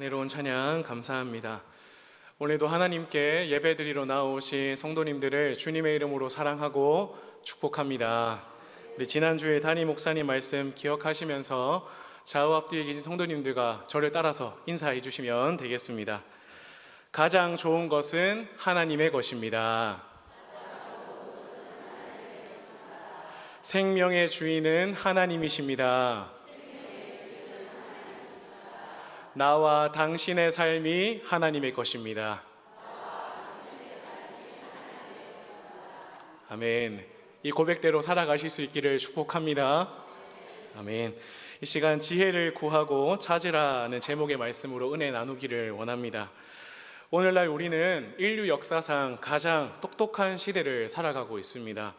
은혜로운 찬양 감사합니다. 오늘도 하나님께 예배드리러 나오신 성도님들을 주님의 이름으로 사랑하고 축복합니다. 우리 지난주에 담임 목사님 말씀 기억하시면서 좌우 앞뒤에 계신 성도님들과 저를 따라서 인사해 주시면 되겠습니다. 가장 좋은 것은 하나님의 것입니다. 생명의 주인은 하나님이십니다. 나와 당신의 삶이 하나님의 것입니다. 아멘. 이 고백대로 살아가실 수 있기를 축복합니다. 아멘. 이 시간 지혜를 구하고 찾으라는 제목의 말씀으로 은혜 나누기를 원합니다. 오늘날 우리는 인류 역사상 가장 똑똑한 시대를 살아가고 있습니다.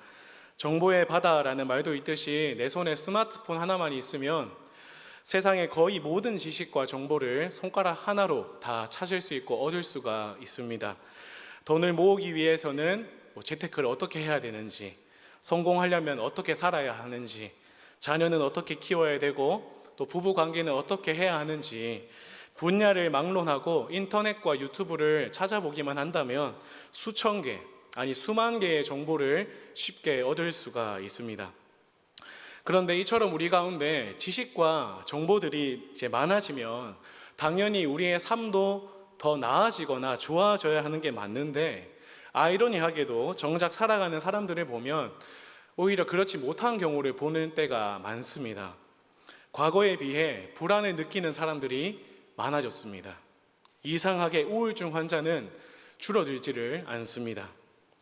정보의 바다라는 말도 있듯이 내 손에 스마트폰 하나만 있으면 세상의 거의 모든 지식과 정보를 손가락 하나로 다 찾을 수 있고 얻을 수가 있습니다. 돈을 모으기 위해서는 재테크를 어떻게 해야 되는지, 성공하려면 어떻게 살아야 하는지, 자녀는 어떻게 키워야 되고 또 부부 관계는 어떻게 해야 하는지 분야를 막론하고 인터넷과 유튜브를 찾아보기만 한다면 수천 개, 아니 수만 개의 정보를 쉽게 얻을 수가 있습니다. 그런데 이처럼 우리 가운데 지식과 정보들이 이제 많아지면 당연히 우리의 삶도 더 나아지거나 좋아져야 하는 게 맞는데, 아이러니하게도 정작 살아가는 사람들을 보면 오히려 그렇지 못한 경우를 보는 때가 많습니다. 과거에 비해 불안을 느끼는 사람들이 많아졌습니다. 이상하게 우울증 환자는 줄어들지를 않습니다.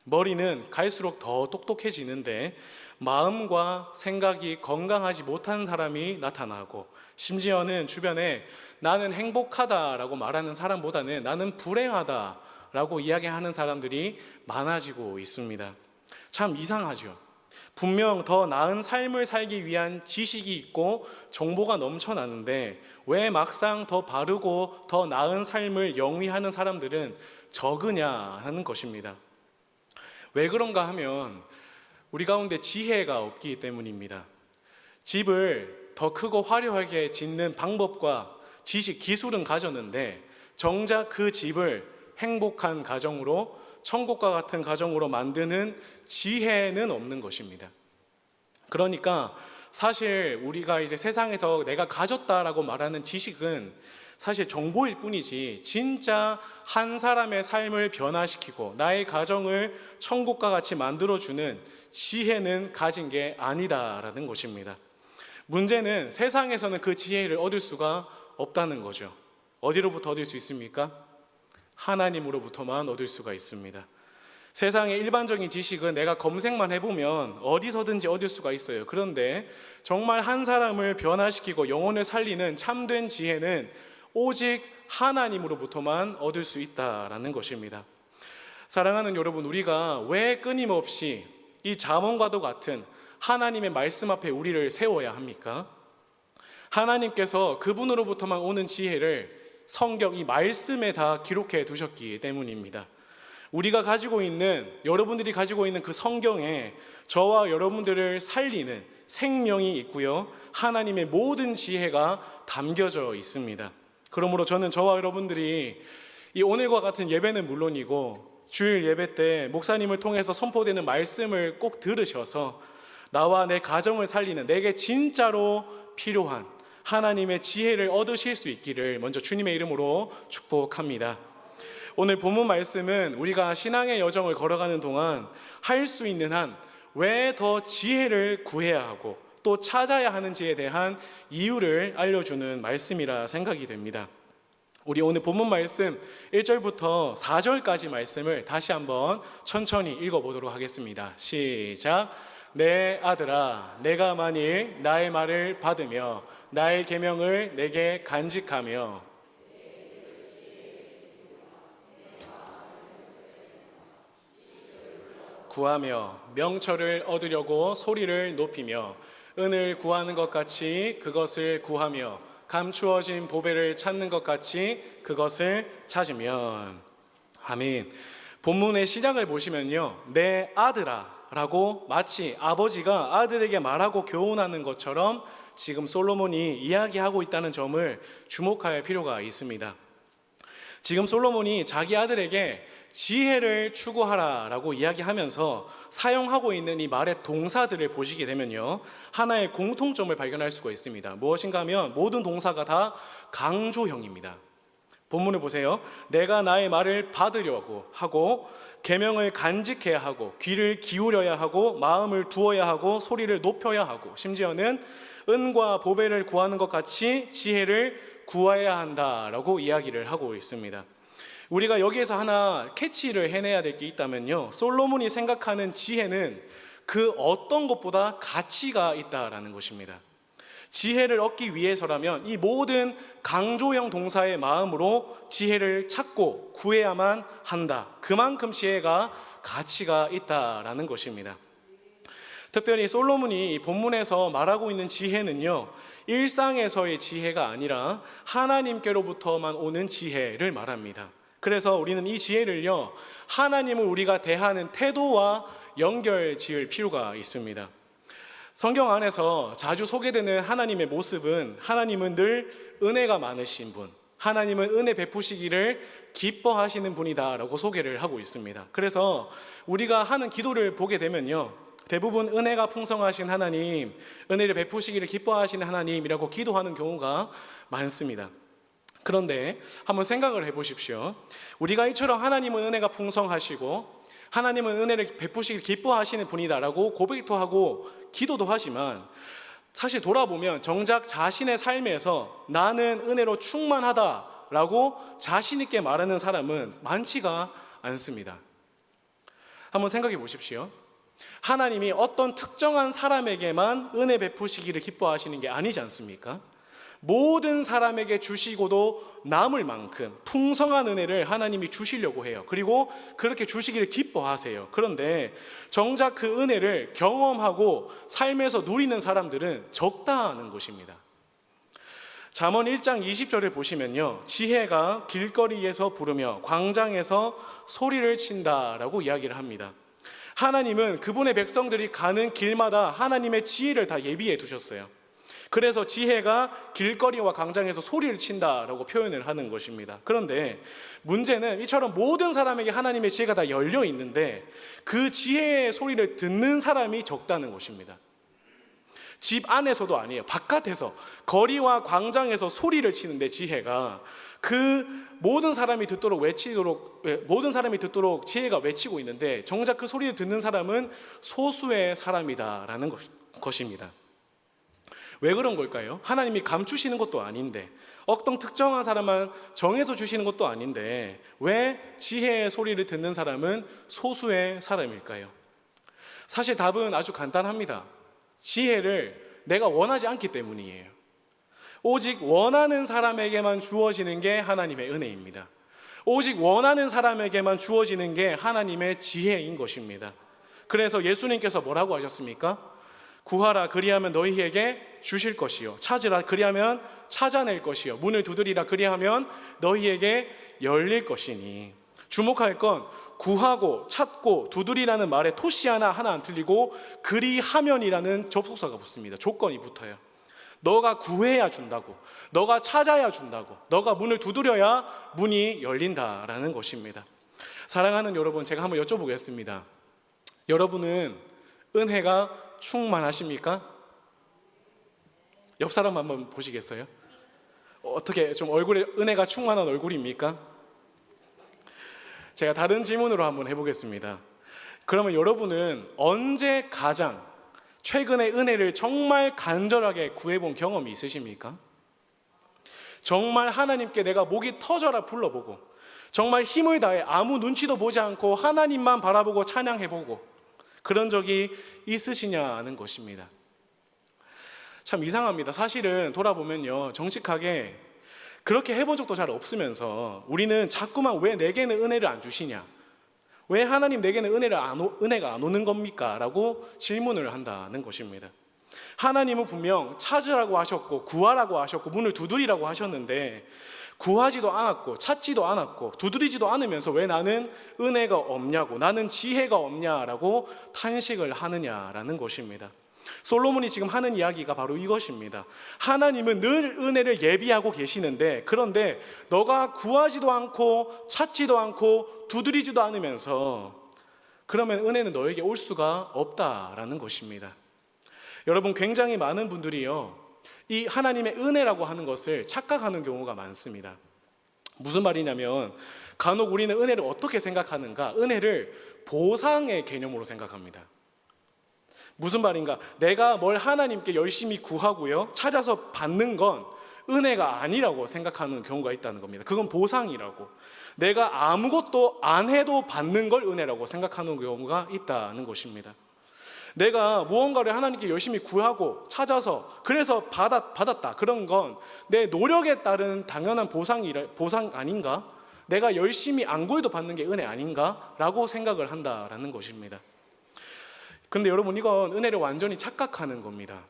머리는 갈수록 더 똑똑해지는데 마음과 생각이 건강하지 못한 사람이 나타나고, 심지어는 주변에 나는 행복하다라고 말하는 사람보다는 나는 불행하다라고 이야기하는 사람들이 많아지고 있습니다. 참 이상하죠. 분명 더 나은 삶을 살기 위한 지식이 있고 정보가 넘쳐나는데 왜 막상 더 바르고 더 나은 삶을 영위하는 사람들은 적으냐 하는 것입니다. 왜 그런가 하면 우리 가운데 지혜가 없기 때문입니다. 집을 더 크고 화려하게 짓는 방법과 지식, 기술은 가졌는데 정작 그 집을 행복한 가정으로, 천국과 같은 가정으로 만드는 지혜는 없는 것입니다. 그러니까 사실 우리가 이제 세상에서 내가 가졌다라고 말하는 지식은 사실 정보일 뿐이지 진짜 한 사람의 삶을 변화시키고 나의 가정을 천국과 같이 만들어주는 지혜는 가진 게 아니다라는 것입니다. 문제는 세상에서는 그 지혜를 얻을 수가 없다는 거죠. 어디로부터 얻을 수 있습니까? 하나님으로부터만 얻을 수가 있습니다. 세상의 일반적인 지식은 내가 검색만 해보면 어디서든지 얻을 수가 있어요. 그런데 정말 한 사람을 변화시키고 영혼을 살리는 참된 지혜는 오직 하나님으로부터만 얻을 수 있다라는 것입니다. 사랑하는 여러분, 우리가 왜 끊임없이 이 잠언과도 같은 하나님의 말씀 앞에 우리를 세워야 합니까? 하나님께서 그분으로부터만 오는 지혜를 성경 이 말씀에 다 기록해 두셨기 때문입니다. 우리가 가지고 있는, 여러분들이 가지고 있는 그 성경에 저와 여러분들을 살리는 생명이 있고요, 하나님의 모든 지혜가 담겨져 있습니다. 그러므로 저는 저와 여러분들이 이 오늘과 같은 예배는 물론이고 주일 예배 때 목사님을 통해서 선포되는 말씀을 꼭 들으셔서 나와 내 가정을 살리는, 내게 진짜로 필요한 하나님의 지혜를 얻으실 수 있기를 먼저 주님의 이름으로 축복합니다. 오늘 본문 말씀은 우리가 신앙의 여정을 걸어가는 동안 할 수 있는 한 왜 더 지혜를 구해야 하고 또 찾아야 하는지에 대한 이유를 알려주는 말씀이라 생각이 됩니다. 우리 오늘 본문 말씀 1절부터 4절까지 말씀을 다시 한번 천천히 읽어보도록 하겠습니다. 시작. 내 아들아, 내가 만일 나의 말을 받으며 나의 계명을 내게 간직하며 구하며 명철을 얻으려고 소리를 높이며 은을 구하는 것 같이 그것을 구하며 감추어진 보배를 찾는 것 같이 그것을 찾으면. 아멘. 본문의 시작을 보시면요, 내 아들아 라고 마치 아버지가 아들에게 말하고 교훈하는 것처럼 지금 솔로몬이 이야기하고 있다는 점을 주목할 필요가 있습니다. 지금 솔로몬이 자기 아들에게 지혜를 추구하라라고 이야기하면서 사용하고 있는 이 말의 동사들을 보시게 되면요, 하나의 공통점을 발견할 수가 있습니다. 무엇인가 하면 모든 동사가 다 강조형입니다. 본문을 보세요. 내가 나의 말을 받으려고 하고, 계명을 간직해야 하고, 귀를 기울여야 하고, 마음을 두어야 하고, 소리를 높여야 하고, 심지어는 은과 보배를 구하는 것 같이 지혜를 구해야 한다라고 이야기를 하고 있습니다. 우리가 여기에서 하나 캐치를 해내야 될 게 있다면요, 솔로몬이 생각하는 지혜는 그 어떤 것보다 가치가 있다라는 것입니다. 지혜를 얻기 위해서라면 이 모든 강조형 동사의 마음으로 지혜를 찾고 구해야만 한다. 그만큼 지혜가 가치가 있다라는 것입니다. 특별히 솔로몬이 본문에서 말하고 있는 지혜는요, 일상에서의 지혜가 아니라 하나님께로부터만 오는 지혜를 말합니다. 그래서 우리는 이 지혜를요, 하나님을 우리가 대하는 태도와 연결 지을 필요가 있습니다. 성경 안에서 자주 소개되는 하나님의 모습은, 하나님은 늘 은혜가 많으신 분, 하나님은 은혜 베푸시기를 기뻐하시는 분이다라고 소개를 하고 있습니다. 그래서 우리가 하는 기도를 보게 되면요, 대부분 은혜가 풍성하신 하나님, 은혜를 베푸시기를 기뻐하시는 하나님이라고 기도하는 경우가 많습니다. 그런데 한번 생각을 해보십시오. 우리가 이처럼 하나님은 은혜가 풍성하시고 하나님은 은혜를 베푸시길 기뻐하시는 분이다라고 고백도 하고 기도도 하지만, 사실 돌아보면 정작 자신의 삶에서 나는 은혜로 충만하다라고 자신 있게 말하는 사람은 많지가 않습니다. 한번 생각해 보십시오. 하나님이 어떤 특정한 사람에게만 은혜 베푸시기를 기뻐하시는 게 아니지 않습니까? 모든 사람에게 주시고도 남을 만큼 풍성한 은혜를 하나님이 주시려고 해요. 그리고 그렇게 주시기를 기뻐하세요. 그런데 정작 그 은혜를 경험하고 삶에서 누리는 사람들은 적다는 것입니다. 잠언 1장 20절을 보시면요, 지혜가 길거리에서 부르며 광장에서 소리를 친다라고 이야기를 합니다. 하나님은 그분의 백성들이 가는 길마다 하나님의 지혜를 다 예비해 두셨어요. 그래서 지혜가 길거리와 광장에서 소리를 친다라고 표현을 하는 것입니다. 그런데 문제는 이처럼 모든 사람에게 하나님의 지혜가 다 열려 있는데 그 지혜의 소리를 듣는 사람이 적다는 것입니다. 집 안에서도 아니에요. 바깥에서, 거리와 광장에서 소리를 치는데 지혜가, 그 모든 사람이 듣도록 지혜가 외치고 있는데 정작 그 소리를 듣는 사람은 소수의 사람이다라는 것입니다. 왜 그런 걸까요? 하나님이 감추시는 것도 아닌데, 어떤 특정한 사람만 정해서 주시는 것도 아닌데 왜 지혜의 소리를 듣는 사람은 소수의 사람일까요? 사실 답은 아주 간단합니다. 지혜를 내가 원하지 않기 때문이에요. 오직 원하는 사람에게만 주어지는 게 하나님의 은혜입니다. 오직 원하는 사람에게만 주어지는 게 하나님의 지혜인 것입니다. 그래서 예수님께서 뭐라고 하셨습니까? 구하라 그리하면 너희에게 주실 것이요, 찾으라 그리하면 찾아낼 것이요, 문을 두드리라 그리하면 너희에게 열릴 것이니. 주목할 건 구하고 찾고 두드리라는 말에 토시 하나 안 틀리고 그리하면이라는 접속사가 붙습니다. 조건이 붙어요. 너가 구해야 준다고, 너가 찾아야 준다고, 너가 문을 두드려야 문이 열린다라는 것입니다. 사랑하는 여러분, 제가 한번 여쭤보겠습니다. 여러분은 은혜가 충만하십니까? 옆 사람 한번 보시겠어요? 어떻게 좀 얼굴에 은혜가 충만한 얼굴입니까? 제가 다른 질문으로 한번 해보겠습니다. 그러면 여러분은 언제 가장 최근에 은혜를 정말 간절하게 구해본 경험이 있으십니까? 정말 하나님께 내가 목이 터져라 불러보고, 정말 힘을 다해 아무 눈치도 보지 않고 하나님만 바라보고 찬양해보고 그런 적이 있으시냐는 것입니다. 참 이상합니다. 사실은 돌아보면요, 정직하게 그렇게 해본 적도 잘 없으면서 우리는 자꾸만 왜 내게는 은혜를 안 주시냐, 왜 하나님 내게는 은혜가 안 오는 겁니까? 라고 질문을 한다는 것입니다. 하나님은 분명 찾으라고 하셨고 구하라고 하셨고 문을 두드리라고 하셨는데 구하지도 않았고 찾지도 않았고 두드리지도 않으면서 왜 나는 은혜가 없냐고, 나는 지혜가 없냐라고 탄식을 하느냐라는 것입니다. 솔로몬이 지금 하는 이야기가 바로 이것입니다. 하나님은 늘 은혜를 예비하고 계시는데, 그런데 너가 구하지도 않고 찾지도 않고 두드리지도 않으면서 그러면 은혜는 너에게 올 수가 없다라는 것입니다. 여러분, 굉장히 많은 분들이요, 이 하나님의 은혜라고 하는 것을 착각하는 경우가 많습니다. 무슨 말이냐면, 간혹 우리는 은혜를 어떻게 생각하는가? 은혜를 보상의 개념으로 생각합니다. 무슨 말인가? 내가 뭘 하나님께 열심히 구하고요, 찾아서 받는 건 은혜가 아니라고 생각하는 경우가 있다는 겁니다. 그건 보상이라고. 내가 아무것도 안 해도 받는 걸 은혜라고 생각하는 경우가 있다는 것입니다. 내가 무언가를 하나님께 열심히 구하고 찾아서 그래서 받았다. 그런 건 내 노력에 따른 당연한 보상 아닌가? 내가 열심히 안 구해도 받는 게 은혜 아닌가? 라고 생각을 한다라는 것입니다. 근데 여러분, 이건 은혜를 완전히 착각하는 겁니다.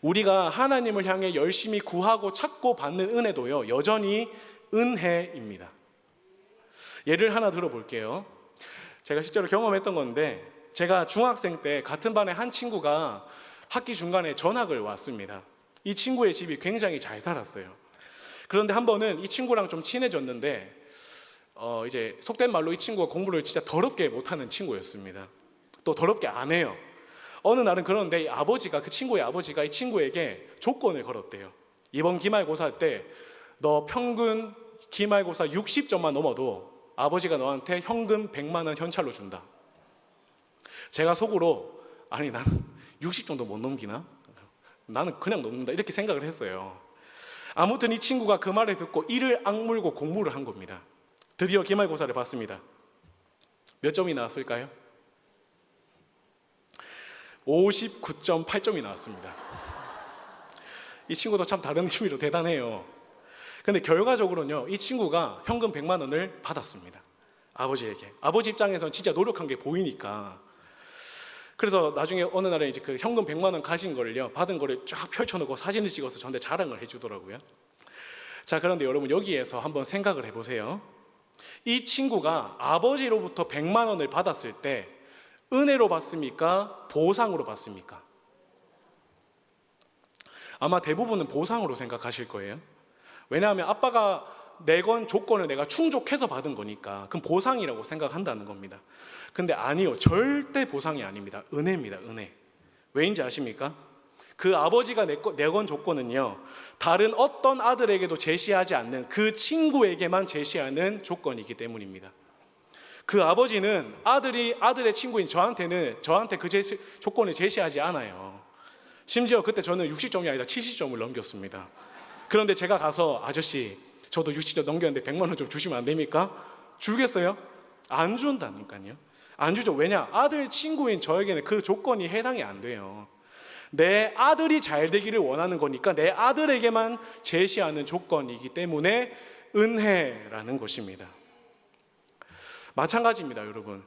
우리가 하나님을 향해 열심히 구하고 찾고 받는 은혜도요, 여전히 은혜입니다. 예를 하나 들어볼게요. 제가 실제로 경험했던 건데, 제가 중학생 때 같은 반에 한 친구가 학기 중간에 전학을 왔습니다. 이 친구의 집이 굉장히 잘 살았어요. 그런데 한 번은 이 친구랑 좀 친해졌는데, 이제 속된 말로 이 친구가 공부를 진짜 더럽게 못하는 친구였습니다. 또 더럽게 안 해요. 어느 날은 그런데 그 친구의 아버지가 이 친구에게 조건을 걸었대요. 이번 기말고사 때 너 평균 기말고사 60점만 넘어도 아버지가 너한테 현금 100만 원 현찰로 준다. 제가 속으로, 아니 나는 60점도 못 넘기나? 나는 그냥 넘는다, 이렇게 생각을 했어요. 아무튼 이 친구가 그 말을 듣고 이를 악물고 공부를 한 겁니다. 드디어 기말고사를 봤습니다. 몇 점이 나왔을까요? 59.8점이 나왔습니다. 이 친구도 참 다른 의미로 대단해요. 근데 결과적으로는요, 이 친구가 현금 100만 원을 받았습니다. 아버지에게. 아버지 입장에서는 진짜 노력한 게 보이니까. 그래서 나중에 어느 날에 이제 그 현금 100만 원 가진 거를요, 받은 거를 쫙 펼쳐놓고 사진을 찍어서 저한테 자랑을 해주더라고요. 자, 그런데 여러분, 여기에서 한번 생각을 해보세요. 이 친구가 아버지로부터 100만 원을 받았을 때 은혜로 받습니까? 보상으로 받습니까? 아마 대부분은 보상으로 생각하실 거예요. 왜냐하면 아빠가 내건 조건을 내가 충족해서 받은 거니까 그건 보상이라고 생각한다는 겁니다. 근데 아니요, 절대 보상이 아닙니다. 은혜입니다. 은혜. 왜인지 아십니까? 그 아버지가 내건 조건은요, 다른 어떤 아들에게도 제시하지 않는, 그 친구에게만 제시하는 조건이기 때문입니다. 그 아버지는 아들의 친구인 저한테 그 조건을 제시하지 않아요. 심지어 그때 저는 60점이 아니라 70점을 넘겼습니다. 그런데 제가 가서, 아저씨 저도 60점 넘겼는데 100만 원 좀 주시면 안 됩니까? 주겠어요? 안 준다니까요. 안 주죠. 왜냐? 아들 친구인 저에게는 그 조건이 해당이 안 돼요. 내 아들이 잘 되기를 원하는 거니까 내 아들에게만 제시하는 조건이기 때문에 은혜라는 것입니다. 마찬가지입니다, 여러분.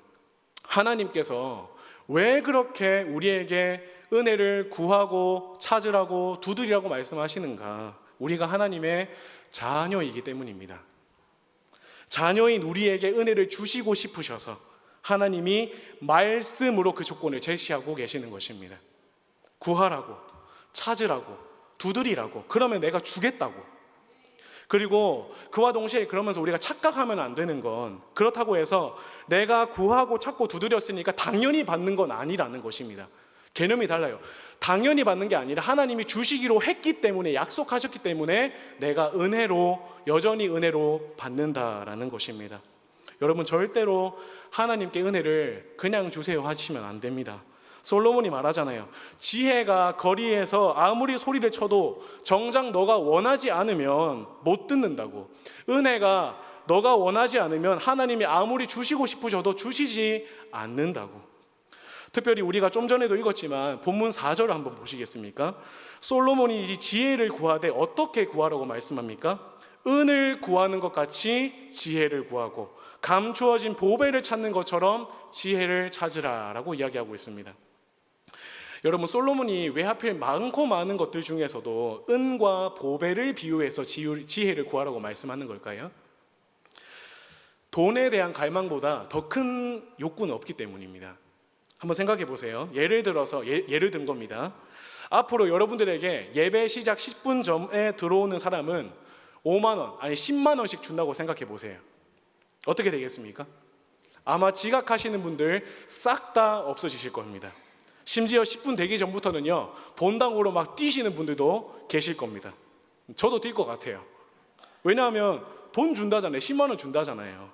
하나님께서 왜 그렇게 우리에게 은혜를 구하고 찾으라고 두드리라고 말씀하시는가? 우리가 하나님의 자녀이기 때문입니다. 자녀인 우리에게 은혜를 주시고 싶으셔서 하나님이 말씀으로 그 조건을 제시하고 계시는 것입니다. 구하라고, 찾으라고, 두드리라고, 그러면 내가 주겠다고. 그리고 그와 동시에 그러면서 우리가 착각하면 안 되는 건, 그렇다고 해서 내가 구하고 찾고 두드렸으니까 당연히 받는 건 아니라는 것입니다. 개념이 달라요. 당연히 받는 게 아니라 하나님이 주시기로 했기 때문에, 약속하셨기 때문에 내가 여전히 은혜로 받는다라는 것입니다. 여러분, 절대로 하나님께 은혜를 그냥 주세요 하시면 안 됩니다. 솔로몬이 말하잖아요. 지혜가 거리에서 아무리 소리를 쳐도 정작 너가 원하지 않으면 못 듣는다고. 은혜가 너가 원하지 않으면 하나님이 아무리 주시고 싶으셔도 주시지 않는다고. 특별히 우리가 좀 전에도 읽었지만 본문 4절을 한번 보시겠습니까? 솔로몬이 이 지혜를 구하되 어떻게 구하라고 말씀합니까? 은을 구하는 것 같이 지혜를 구하고 감추어진 보배를 찾는 것처럼 지혜를 찾으라라고 이야기하고 있습니다. 여러분, 솔로몬이 왜 하필 많고 많은 것들 중에서도 은과 보배를 비유해서 지혜를 구하라고 말씀하는 걸까요? 돈에 대한 갈망보다 더 큰 욕구는 없기 때문입니다. 한번 생각해 보세요. 예를 들어서 예를 든 겁니다. 앞으로 여러분들에게 예배 시작 10분 전에 들어오는 사람은 5만 원, 아니 10만 원씩 준다고 생각해 보세요. 어떻게 되겠습니까? 아마 지각하시는 분들 싹 다 없어지실 겁니다. 심지어 10분 되기 전부터는요, 본당으로 막 뛰시는 분들도 계실 겁니다. 저도 뛸 것 같아요. 왜냐하면 돈 준다잖아요. 10만 원 준다잖아요.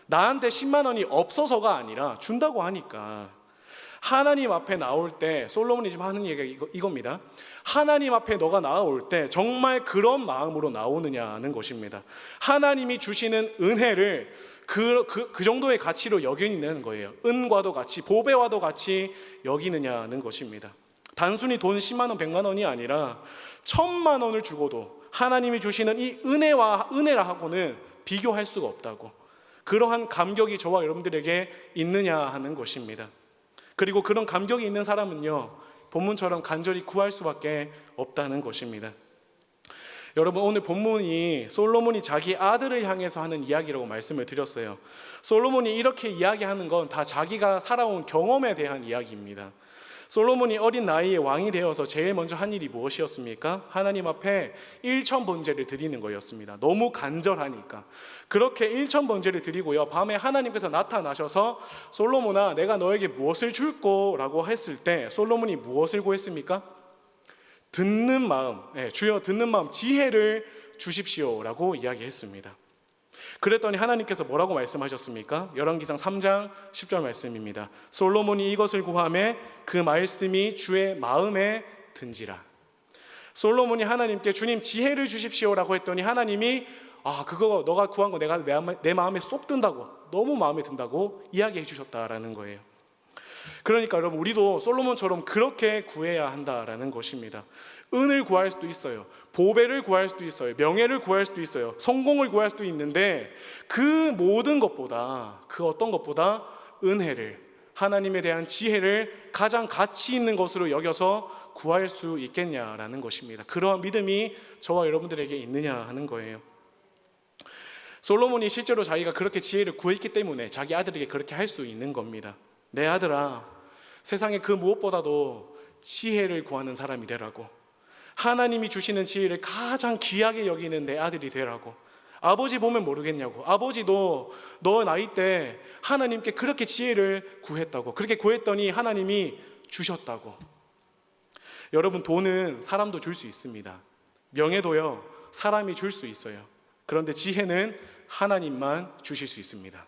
나한테 10만 원이 없어서가 아니라 준다고 하니까. 하나님 앞에 나올 때, 솔로몬이 지금 하는 얘기가 이겁니다. 하나님 앞에 너가 나올 때 정말 그런 마음으로 나오느냐는 것입니다. 하나님이 주시는 은혜를 그 정도의 가치로 여기느냐는 거예요. 은과도 같이, 보배와도 같이 여기느냐는 것입니다. 단순히 돈 10만 원, 100만 원이 아니라 1000만 원을 주고도 하나님이 주시는 이 은혜라 하고는 비교할 수가 없다고. 그러한 감격이 저와 여러분들에게 있느냐 하는 것입니다. 그리고 그런 감격이 있는 사람은요, 본문처럼 간절히 구할 수밖에 없다는 것입니다. 여러분, 오늘 본문이 솔로몬이 자기 아들을 향해서 하는 이야기라고 말씀을 드렸어요. 솔로몬이 이렇게 이야기하는 건 다 자기가 살아온 경험에 대한 이야기입니다. 솔로몬이 어린 나이에 왕이 되어서 제일 먼저 한 일이 무엇이었습니까? 하나님 앞에 일천번제를 드리는 거였습니다. 너무 간절하니까. 그렇게 일천번제를 드리고요, 밤에 하나님께서 나타나셔서 솔로몬아, 내가 너에게 무엇을 줄 거라고 했을 때 솔로몬이 무엇을 구했습니까? 듣는 마음, 주여 듣는 마음, 지혜를 주십시오라고 이야기했습니다. 그랬더니 하나님께서 뭐라고 말씀하셨습니까? 열왕기상 3장 10절 말씀입니다. 솔로몬이 이것을 구하매 그 말씀이 주의 마음에 든지라. 솔로몬이 하나님께 주님 지혜를 주십시오라고 했더니 하나님이 그거 너가 구한 거 내가 내 마음에 쏙 든다고, 너무 마음에 든다고 이야기해 주셨다라는 거예요. 그러니까 여러분, 우리도 솔로몬처럼 그렇게 구해야 한다라는 것입니다. 은을 구할 수도 있어요. 보배를 구할 수도 있어요. 명예를 구할 수도 있어요. 성공을 구할 수도 있는데 그 모든 것보다, 그 어떤 것보다 은혜를, 하나님에 대한 지혜를 가장 가치 있는 것으로 여겨서 구할 수 있겠냐라는 것입니다. 그러한 믿음이 저와 여러분들에게 있느냐 하는 거예요. 솔로몬이 실제로 자기가 그렇게 지혜를 구했기 때문에 자기 아들에게 그렇게 할 수 있는 겁니다. 내 아들아, 세상에 그 무엇보다도 지혜를 구하는 사람이 되라고. 하나님이 주시는 지혜를 가장 귀하게 여기는 내 아들이 되라고. 아버지 보면 모르겠냐고. 아버지도 너 나이 때 하나님께 그렇게 지혜를 구했다고. 그렇게 구했더니 하나님이 주셨다고. 여러분, 돈은 사람도 줄 수 있습니다. 명예도요, 사람이 줄 수 있어요. 그런데 지혜는 하나님만 주실 수 있습니다.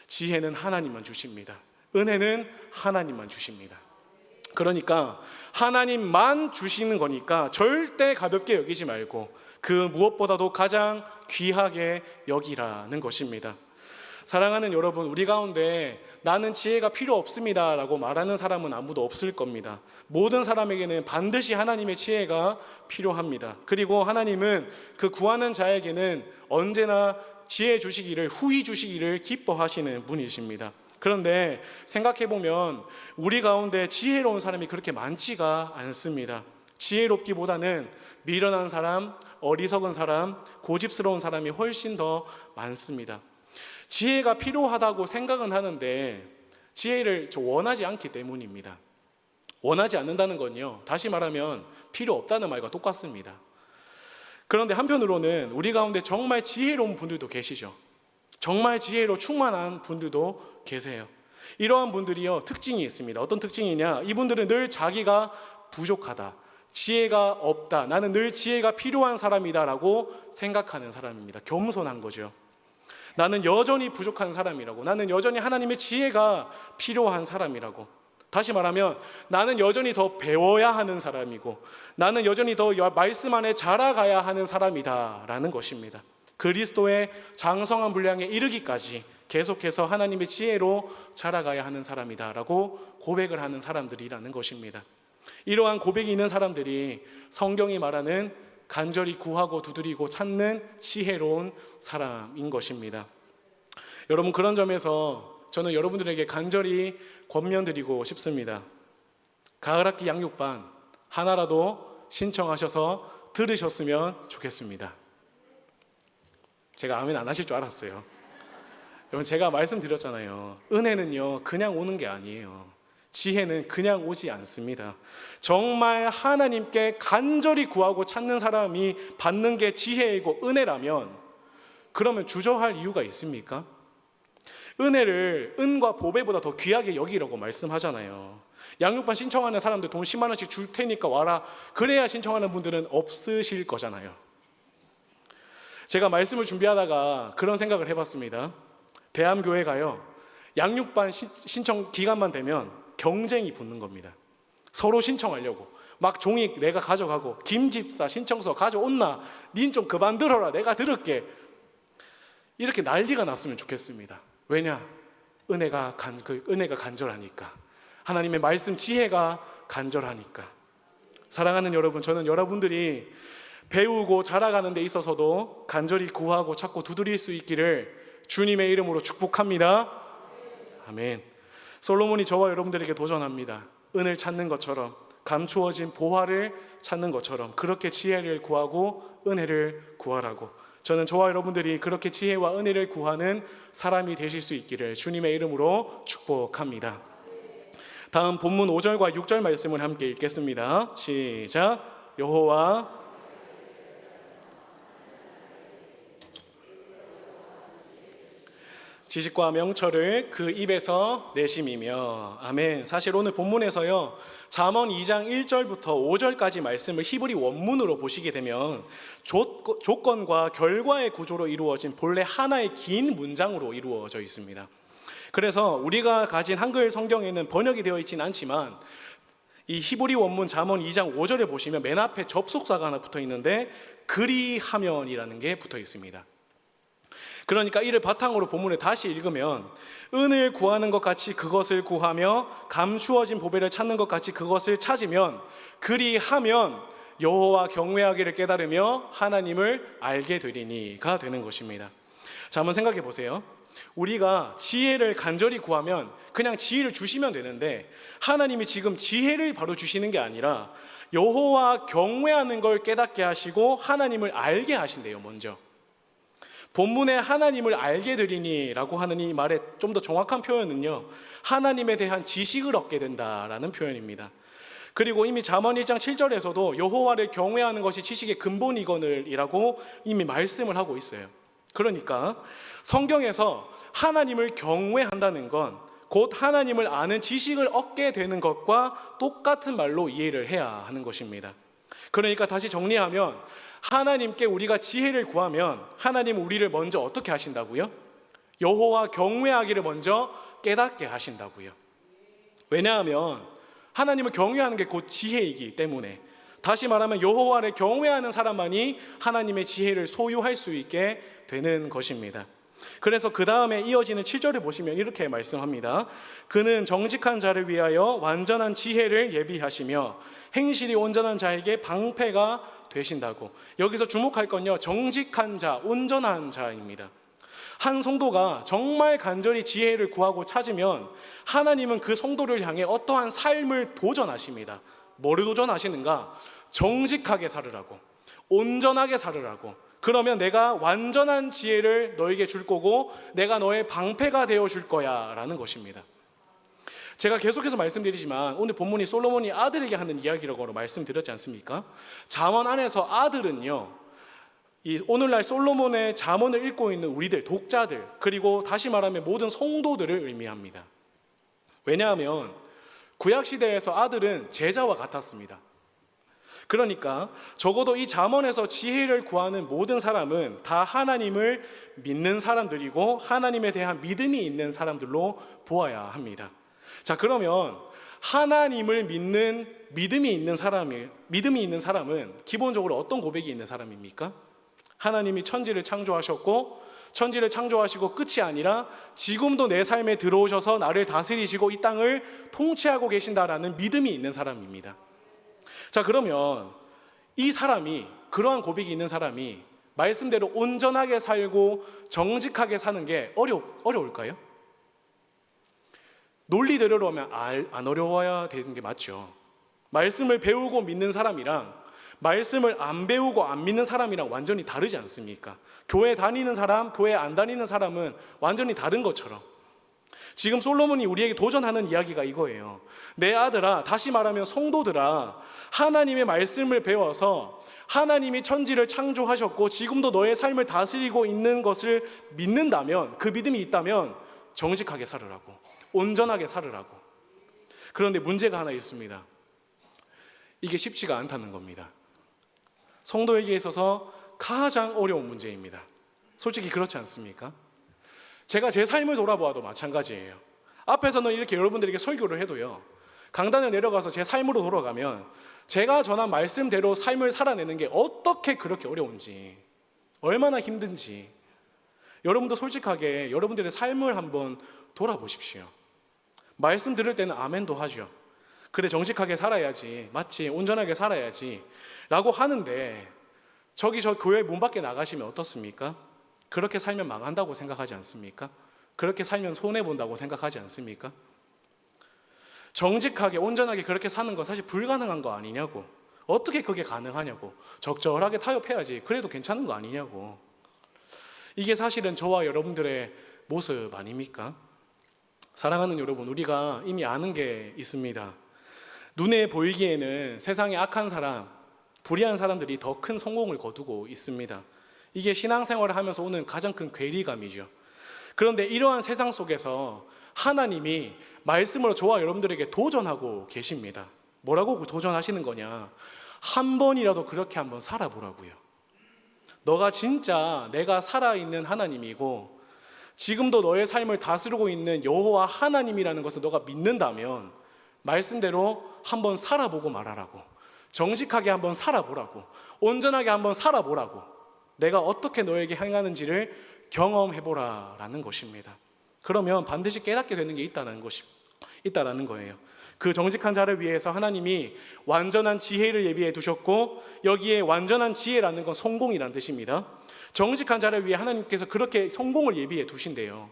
지혜는 하나님만 주십니다. 은혜는 하나님만 주십니다. 그러니까 하나님만 주시는 거니까 절대 가볍게 여기지 말고 그 무엇보다도 가장 귀하게 여기라는 것입니다. 사랑하는 여러분, 우리 가운데 나는 지혜가 필요 없습니다 라고 말하는 사람은 아무도 없을 겁니다. 모든 사람에게는 반드시 하나님의 지혜가 필요합니다. 그리고 하나님은 그 구하는 자에게는 언제나 지혜 주시기를, 후히 주시기를 기뻐하시는 분이십니다. 그런데 생각해보면 우리 가운데 지혜로운 사람이 그렇게 많지가 않습니다. 지혜롭기보다는 미련한 사람, 어리석은 사람, 고집스러운 사람이 훨씬 더 많습니다. 지혜가 필요하다고 생각은 하는데 지혜를 원하지 않기 때문입니다. 원하지 않는다는 건요, 다시 말하면 필요 없다는 말과 똑같습니다. 그런데 한편으로는 우리 가운데 정말 지혜로운 분들도 계시죠. 정말 지혜로 충만한 분들도 계세요. 이러한 분들이요, 특징이 있습니다. 어떤 특징이냐? 이분들은 늘 자기가 부족하다, 지혜가 없다, 나는 늘 지혜가 필요한 사람이다 라고 생각하는 사람입니다. 겸손한 거죠. 나는 여전히 부족한 사람이라고, 나는 여전히 하나님의 지혜가 필요한 사람이라고. 다시 말하면 나는 여전히 더 배워야 하는 사람이고, 나는 여전히 더 말씀 안에 자라가야 하는 사람이다 라는 것입니다. 그리스도의 장성한 분량에 이르기까지 계속해서 하나님의 지혜로 자라가야 하는 사람이다 라고 고백을 하는 사람들이라는 것입니다. 이러한 고백이 있는 사람들이 성경이 말하는 간절히 구하고 두드리고 찾는 지혜로운 사람인 것입니다. 여러분, 그런 점에서 저는 여러분들에게 간절히 권면드리고 싶습니다. 가을학기 양육반 하나라도 신청하셔서 들으셨으면 좋겠습니다. 제가 아멘 안 하실 줄 알았어요. 여러분, 제가 말씀드렸잖아요. 은혜는요, 그냥 오는 게 아니에요. 지혜는 그냥 오지 않습니다. 정말 하나님께 간절히 구하고 찾는 사람이 받는 게 지혜이고 은혜라면, 그러면 주저할 이유가 있습니까? 은혜를 은과 보배보다 더 귀하게 여기라고 말씀하잖아요. 양육반 신청하는 사람들 돈 10만 원씩 줄 테니까 와라, 그래야 신청하는 분들은 없으실 거잖아요. 제가 말씀을 준비하다가 그런 생각을 해봤습니다. 대암교회가요, 양육반 신청 기간만 되면 경쟁이 붙는 겁니다. 서로 신청하려고 막 종이 내가 가져가고, 김집사 신청서 가져온나, 닌 좀 그만 들어라, 내가 들을게, 이렇게 난리가 났으면 좋겠습니다. 왜냐? 은혜가 간절하니까. 하나님의 말씀 지혜가 간절하니까. 사랑하는 여러분, 저는 여러분들이 배우고 자라가는 데 있어서도 간절히 구하고 찾고 두드릴 수 있기를 주님의 이름으로 축복합니다. 아멘. 솔로몬이 저와 여러분들에게 도전합니다. 은을 찾는 것처럼, 감추어진 보화를 찾는 것처럼 그렇게 지혜를 구하고 은혜를 구하라고. 저는 저와 여러분들이 그렇게 지혜와 은혜를 구하는 사람이 되실 수 있기를 주님의 이름으로 축복합니다. 다음 본문 5절과 6절 말씀을 함께 읽겠습니다. 시작. 여호와 지식과 명철을 그 입에서 내심이며. 아멘. 사실 오늘 본문에서요, 잠언 2장 1절부터 5절까지 말씀을 히브리 원문으로 보시게 되면 조건과 결과의 구조로 이루어진 본래 하나의 긴 문장으로 이루어져 있습니다. 그래서 우리가 가진 한글 성경에는 번역이 되어 있지는 않지만 이 히브리 원문 잠언 2장 5절에 보시면 맨 앞에 접속사가 하나 붙어 있는데 그리하면이라는 게 붙어 있습니다. 그러니까 이를 바탕으로 본문을 다시 읽으면, 은을 구하는 것 같이 그것을 구하며 감추어진 보배를 찾는 것 같이 그것을 찾으면, 그리하면 여호와 경외하기를 깨달으며 하나님을 알게 되리니가 되는 것입니다. 자, 한번 생각해 보세요. 우리가 지혜를 간절히 구하면 그냥 지혜를 주시면 되는데, 하나님이 지금 지혜를 바로 주시는 게 아니라 여호와 경외하는 걸 깨닫게 하시고 하나님을 알게 하신대요. 먼저 본문에 하나님을 알게 되리니 라고 하는 이 말의 좀 더 정확한 표현은요, 하나님에 대한 지식을 얻게 된다라는 표현입니다. 그리고 이미 잠언 1장 7절에서도 여호와를 경외하는 것이 지식의 근본이거늘이라고 이미 말씀을 하고 있어요. 그러니까 성경에서 하나님을 경외한다는 건 곧 하나님을 아는 지식을 얻게 되는 것과 똑같은 말로 이해를 해야 하는 것입니다. 그러니까 다시 정리하면, 하나님께 우리가 지혜를 구하면 하나님은 우리를 먼저 어떻게 하신다고요? 여호와 경외하기를 먼저 깨닫게 하신다고요. 왜냐하면 하나님을 경외하는 게 곧 지혜이기 때문에. 다시 말하면 여호와를 경외하는 사람만이 하나님의 지혜를 소유할 수 있게 되는 것입니다. 그래서 그 다음에 이어지는 7절을 보시면 이렇게 말씀합니다. 그는 정직한 자를 위하여 완전한 지혜를 예비하시며 행실이 온전한 자에게 방패가 되신다고. 여기서 주목할 건요, 정직한 자, 온전한 자입니다. 한 성도가 정말 간절히 지혜를 구하고 찾으면 하나님은 그 성도를 향해 어떠한 삶을 도전하십니다. 뭐를 도전하시는가? 정직하게 살으라고, 온전하게 살으라고. 그러면 내가 완전한 지혜를 너에게 줄 거고 내가 너의 방패가 되어 줄 거야 라는 것입니다. 제가 계속해서 말씀드리지만 오늘 본문이 솔로몬이 아들에게 하는 이야기라고 말씀드렸지 않습니까? 잠언 안에서 아들은요, 이 오늘날 솔로몬의 잠언을 읽고 있는 우리들, 독자들, 그리고 다시 말하면 모든 성도들을 의미합니다. 왜냐하면 구약시대에서 아들은 제자와 같았습니다. 그러니까 적어도 이 잠언에서 지혜를 구하는 모든 사람은 다 하나님을 믿는 사람들이고 하나님에 대한 믿음이 있는 사람들로 보아야 합니다. 자, 그러면 하나님을 믿는 믿음이 있는 사람은 기본적으로 어떤 고백이 있는 사람입니까? 하나님이 천지를 창조하셨고, 천지를 창조하시고 끝이 아니라 지금도 내 삶에 들어오셔서 나를 다스리시고 이 땅을 통치하고 계신다라는 믿음이 있는 사람입니다. 자, 그러면 이 사람이, 그러한 고백이 있는 사람이 말씀대로 온전하게 살고 정직하게 사는 게 어려울까요? 논리대로 하면 안 어려워야 되는 게 맞죠. 말씀을 배우고 믿는 사람이랑 말씀을 안 배우고 안 믿는 사람이랑 완전히 다르지 않습니까? 교회 다니는 사람, 교회 안 다니는 사람은 완전히 다른 것처럼 지금 솔로몬이 우리에게 도전하는 이야기가 이거예요. 내 아들아, 다시 말하면 성도들아, 하나님의 말씀을 배워서 하나님이 천지를 창조하셨고 지금도 너의 삶을 다스리고 있는 것을 믿는다면, 그 믿음이 있다면 정직하게 살으라고, 온전하게 살으라고. 그런데 문제가 하나 있습니다. 이게 쉽지가 않다는 겁니다. 성도에게 있어서 가장 어려운 문제입니다. 솔직히 그렇지 않습니까? 제가 제 삶을 돌아보아도 마찬가지예요. 앞에서는 이렇게 여러분들에게 설교를 해도요, 강단을 내려가서 제 삶으로 돌아가면 제가 전한 말씀대로 삶을 살아내는 게 어떻게 그렇게 어려운지, 얼마나 힘든지 여러분도 솔직하게 여러분들의 삶을 한번 돌아보십시오. 말씀 들을 때는 아멘도 하죠. 그래, 정직하게 살아야지, 맞지, 온전하게 살아야지 라고 하는데 저기 저 교회 문 밖에 나가시면 어떻습니까? 그렇게 살면 망한다고 생각하지 않습니까? 그렇게 살면 손해본다고 생각하지 않습니까? 정직하게 온전하게 그렇게 사는 건 사실 불가능한 거 아니냐고. 어떻게 그게 가능하냐고. 적절하게 타협해야지 그래도 괜찮은 거 아니냐고. 이게 사실은 저와 여러분들의 모습 아닙니까? 사랑하는 여러분, 우리가 이미 아는 게 있습니다. 눈에 보이기에는 세상에 악한 사람, 불의한 사람들이 더 큰 성공을 거두고 있습니다. 이게 신앙생활을 하면서 오는 가장 큰 괴리감이죠. 그런데 이러한 세상 속에서 하나님이 말씀으로 저와 여러분들에게 도전하고 계십니다. 뭐라고 도전하시는 거냐? 한 번이라도 그렇게 한번 살아보라고요. 너가 진짜 내가 살아있는 하나님이고 지금도 너의 삶을 다스리고 있는 여호와 하나님이라는 것을 너가 믿는다면 말씀대로 한번 살아보고 말하라고, 정직하게 한번 살아보라고, 온전하게 한번 살아보라고, 내가 어떻게 너에게 행하는지를 경험해보라라는 것입니다. 그러면 반드시 깨닫게 되는 게 있다라는 거예요. 그 정직한 자를 위해서 하나님이 완전한 지혜를 예비해 두셨고, 여기에 완전한 지혜라는 건 성공이라는 뜻입니다. 정직한 자를 위해 하나님께서 그렇게 성공을 예비해 두신대요.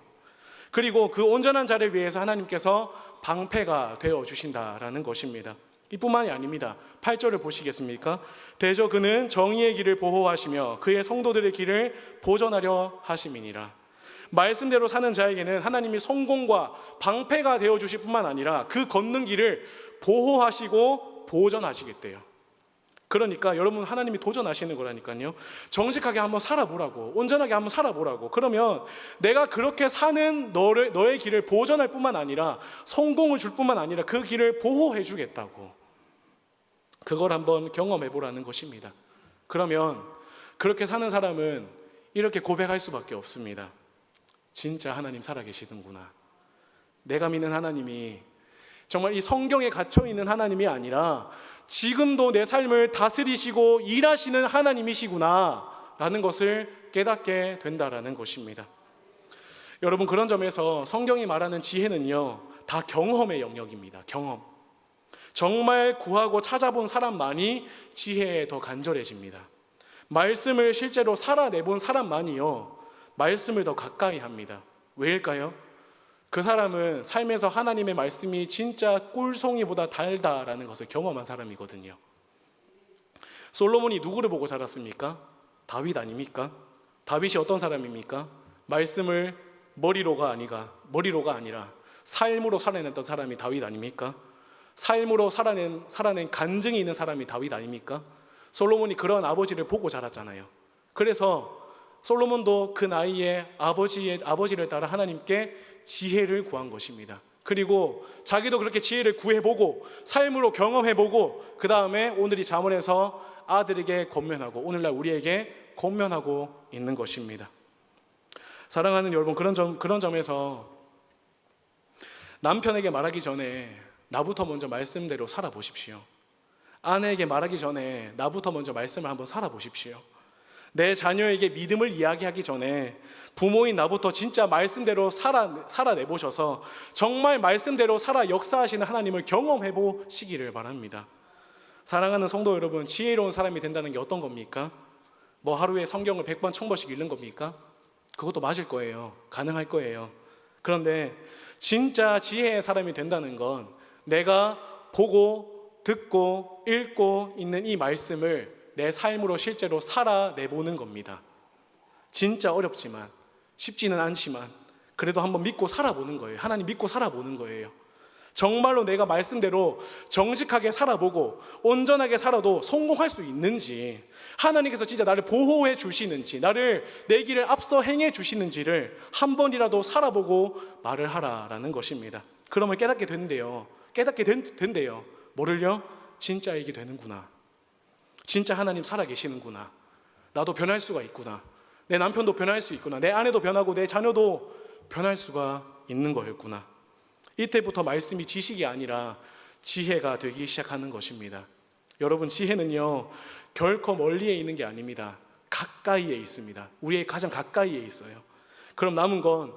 그리고 그 온전한 자를 위해서 하나님께서 방패가 되어 주신다라는 것입니다. 이뿐만이 아닙니다. 8절을 보시겠습니까? 대저 그는 정의의 길을 보호하시며 그의 성도들의 길을 보전하려 하심이니라. 말씀대로 사는 자에게는 하나님이 성공과 방패가 되어 주실 뿐만 아니라 그 걷는 길을 보호하시고 보전하시겠대요. 그러니까 여러분, 하나님이 도전하시는 거라니까요. 정직하게 한번 살아보라고, 온전하게 한번 살아보라고. 그러면 내가 그렇게 사는 너의 길을 보전할 뿐만 아니라 성공을 줄 뿐만 아니라 그 길을 보호해 주겠다고. 그걸 한번 경험해 보라는 것입니다. 그러면 그렇게 사는 사람은 이렇게 고백할 수밖에 없습니다. 진짜 하나님 살아계시는구나. 내가 믿는 하나님이 정말 이 성경에 갇혀있는 하나님이 아니라 지금도 내 삶을 다스리시고 일하시는 하나님이시구나 라는 것을 깨닫게 된다라는 것입니다. 여러분, 그런 점에서 성경이 말하는 지혜는요, 다 경험의 영역입니다. 경험. 정말 구하고 찾아본 사람만이 지혜에 더 간절해집니다. 말씀을 실제로 살아내본 사람만이요, 말씀을 더 가까이 합니다. 왜일까요? 그 사람은 삶에서 하나님의 말씀이 진짜 꿀송이보다 달다라는 것을 경험한 사람이거든요. 솔로몬이 누구를 보고 자랐습니까? 다윗 아닙니까? 다윗이 어떤 사람입니까? 말씀을 머리로가 아니라 삶으로 살아냈던 사람이 다윗 아닙니까? 삶으로 살아낸 간증이 있는 사람이 다윗 아닙니까? 솔로몬이 그런 아버지를 보고 자랐잖아요. 그래서 솔로몬도 그 나이에 아버지를 따라 하나님께 지혜를 구한 것입니다. 그리고 자기도 그렇게 지혜를 구해보고 삶으로 경험해보고 그 다음에 오늘 이 잠언에서 아들에게 권면하고 오늘날 우리에게 권면하고 있는 것입니다. 사랑하는 여러분, 그런 점에서 남편에게 말하기 전에 나부터 먼저 말씀대로 살아보십시오. 아내에게 말하기 전에 나부터 먼저 말씀을 한번 살아보십시오. 내 자녀에게 믿음을 이야기하기 전에 부모인 나부터 진짜 말씀대로 살아내보셔서 정말 말씀대로 살아 역사하시는 하나님을 경험해 보시기를 바랍니다. 사랑하는 성도 여러분, 지혜로운 사람이 된다는 게 어떤 겁니까? 뭐 하루에 성경을 100번, 1000번씩 읽는 겁니까? 그것도 맞을 거예요. 가능할 거예요. 그런데 진짜 지혜의 사람이 된다는 건 내가 보고 듣고 읽고 있는 이 말씀을 내 삶으로 실제로 살아내보는 겁니다. 진짜 어렵지만, 쉽지는 않지만 그래도 한번 믿고 살아보는 거예요. 하나님 믿고 살아보는 거예요. 정말로 내가 말씀대로 정직하게 살아보고 온전하게 살아도 성공할 수 있는지, 하나님께서 진짜 나를 보호해 주시는지, 나를 내 길을 앞서 행해 주시는지를 한 번이라도 살아보고 말을 하라라는 것입니다. 그러면 깨닫게 된대요. 된대요. 뭐를요? 진짜 이게 되는구나. 진짜 하나님 살아계시는구나. 나도 변할 수가 있구나. 내 남편도 변할 수 있구나. 내 아내도 변하고 내 자녀도 변할 수가 있는 거였구나. 이때부터 말씀이 지식이 아니라 지혜가 되기 시작하는 것입니다. 여러분, 지혜는요 결코 멀리에 있는 게 아닙니다. 가까이에 있습니다. 우리의 가장 가까이에 있어요. 그럼 남은 건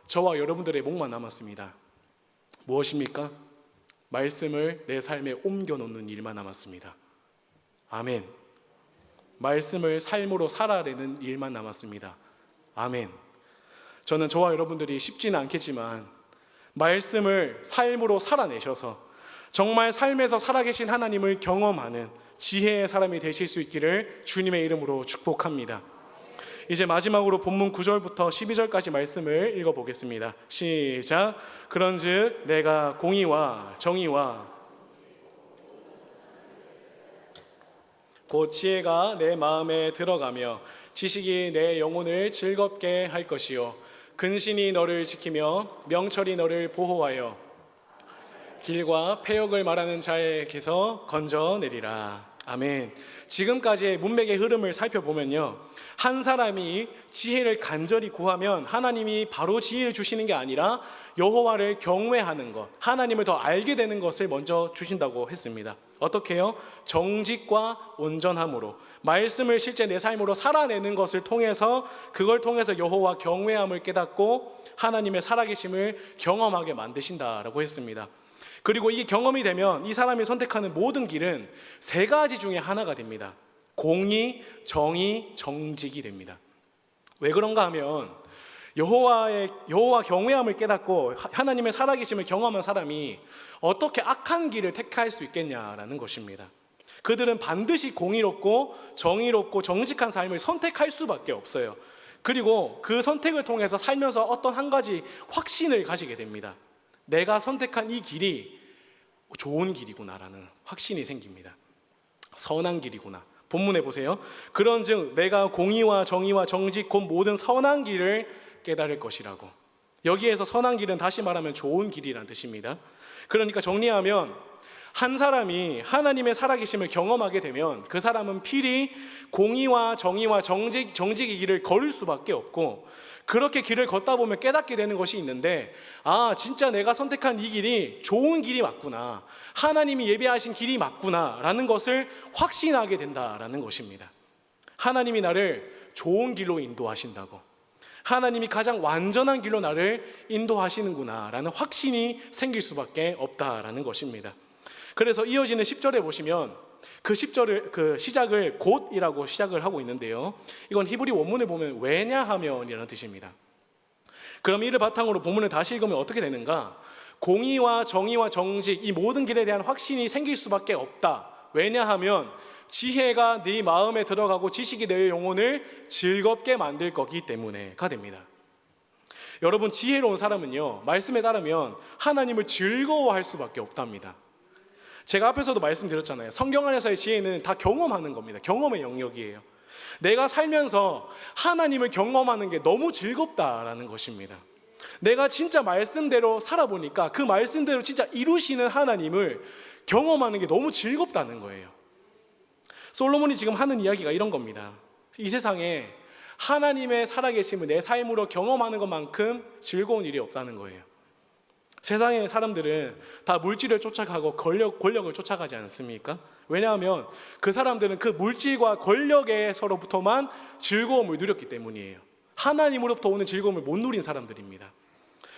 저와 여러분들의 목만 남았습니다. 무엇입니까? 말씀을 내 삶에 옮겨놓는 일만 남았습니다. 아멘. 말씀을 삶으로 살아내는 일만 남았습니다. 아멘. 저는 저와 여러분들이 쉽지는 않겠지만 말씀을 삶으로 살아내셔서 정말 삶에서 살아계신 하나님을 경험하는 지혜의 사람이 되실 수 있기를 주님의 이름으로 축복합니다. 이제 마지막으로 본문 9절부터 12절까지 말씀을 읽어보겠습니다. 시작. 그런즉 내가 공의와 정의와 곧 지혜가 내 마음에 들어가며 지식이 내 영혼을 즐겁게 할 것이요 근신이 너를 지키며 명철이 너를 보호하여 길과 패역을 말하는 자에게서 건져내리라. 아멘. 지금까지의 문맥의 흐름을 살펴보면요, 한 사람이 지혜를 간절히 구하면 하나님이 바로 지혜를 주시는 게 아니라 여호와를 경외하는 것, 하나님을 더 알게 되는 것을 먼저 주신다고 했습니다. 어떻게 해요? 정직과 온전함으로 말씀을 실제 내 삶으로 살아내는 것을 통해서, 그걸 통해서 여호와 경외함을 깨닫고 하나님의 살아계심을 경험하게 만드신다라고 했습니다. 그리고 이게 경험이 되면 이 사람이 선택하는 모든 길은 세 가지 중에 하나가 됩니다. 공의, 정의, 정직이 됩니다. 왜 그런가 하면 여호와 경외함을 깨닫고 하나님의 살아계심을 경험한 사람이 어떻게 악한 길을 택할 수 있겠냐라는 것입니다. 그들은 반드시 공의롭고 정의롭고 정직한 삶을 선택할 수밖에 없어요. 그리고 그 선택을 통해서 살면서 어떤 한 가지 확신을 가지게 됩니다. 내가 선택한 이 길이 좋은 길이구나라는 확신이 생깁니다. 선한 길이구나. 본문에 보세요. 그런즉 내가 공의와 정의와 정직 곧 모든 선한 길을 깨달을 것이라고. 여기에서 선한 길은 다시 말하면 좋은 길이라는 뜻입니다. 그러니까 정리하면 한 사람이 하나님의 살아계심을 경험하게 되면 그 사람은 필히 공의와 정의와 정직의 길을 걸을 수밖에 없고, 그렇게 길을 걷다 보면 깨닫게 되는 것이 있는데, 아, 진짜 내가 선택한 이 길이 좋은 길이 맞구나, 하나님이 예비하신 길이 맞구나 라는 것을 확신하게 된다라는 것입니다. 하나님이 나를 좋은 길로 인도하신다고, 하나님이 가장 완전한 길로 나를 인도하시는구나 라는 확신이 생길 수밖에 없다라는 것입니다. 그래서 이어지는 10절에 보시면 그 시작을 곧이라고 시작을 하고 있는데요, 이건 히브리 원문을 보면 왜냐하면이라는 뜻입니다. 그럼 이를 바탕으로 본문을 다시 읽으면 어떻게 되는가? 공의와 정의와 정직, 이 모든 길에 대한 확신이 생길 수밖에 없다. 왜냐하면 지혜가 네 마음에 들어가고 지식이 내 영혼을 즐겁게 만들 거기 때문에가 됩니다. 여러분, 지혜로운 사람은요, 말씀에 따르면 하나님을 즐거워할 수밖에 없답니다. 제가 앞에서도 말씀드렸잖아요. 성경 안에서의 지혜는 다 경험하는 겁니다. 경험의 영역이에요. 내가 살면서 하나님을 경험하는 게 너무 즐겁다라는 것입니다. 내가 진짜 말씀대로 살아보니까 그 말씀대로 진짜 이루시는 하나님을 경험하는 게 너무 즐겁다는 거예요. 솔로몬이 지금 하는 이야기가 이런 겁니다. 이 세상에 하나님의 살아계심을 내 삶으로 경험하는 것만큼 즐거운 일이 없다는 거예요. 세상의 사람들은 다 물질을 쫓아가고 권력을 쫓아가지 않습니까? 왜냐하면 그 사람들은 그 물질과 권력에서로부터만 즐거움을 누렸기 때문이에요. 하나님으로부터 오는 즐거움을 못 누린 사람들입니다.